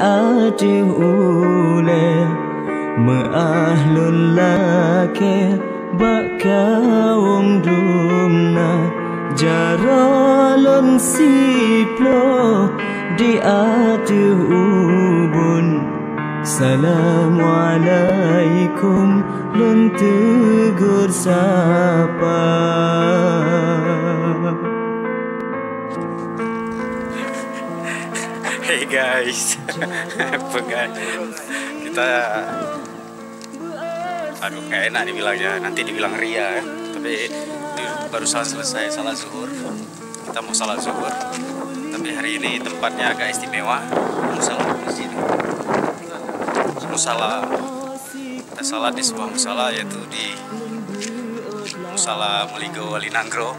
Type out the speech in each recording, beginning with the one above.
ade ule Ma'ahlun lake bakawum dumna Jaralun siplo di ade ubun Assalamualaikum lun tegur sapa. Hey guys, kita aduh gak enak dibilangnya, nanti dibilang ria ya. Tapi ini barusan selesai salat zuhur, kita mau salat zuhur. Tapi hari ini tempatnya agak istimewa, musala di sini. Musala, kita salat di sebuah musala yaitu di Musala Meligo Walinangro.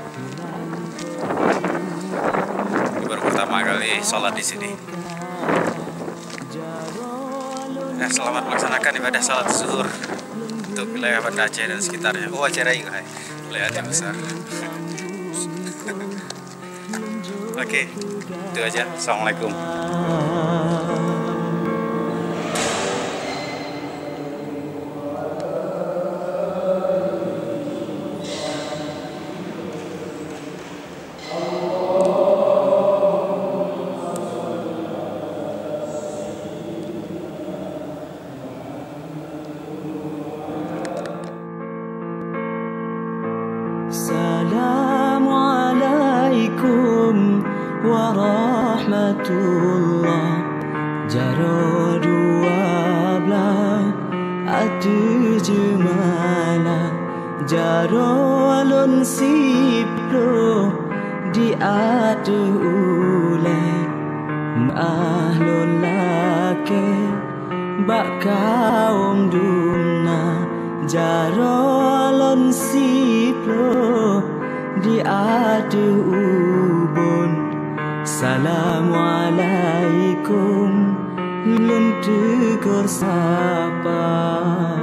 Ini baru pertama kali salat di sini. Nah, selamat melaksanakan ibadah salat zuhur untuk wilayah Banda Aceh dan sekitarnya. Oh, acara ini wilayah Aceh besar. Oke, itu aja. Assalamualaikum. Assalamualaikum warahmatullah. Jaro dua belah adu jemala Jaro alun sipro di adu ule Ma'ahlun lake bakawum dumna Jaro alun sipro di adu ubun Assalamualaikum lun tegur sapa.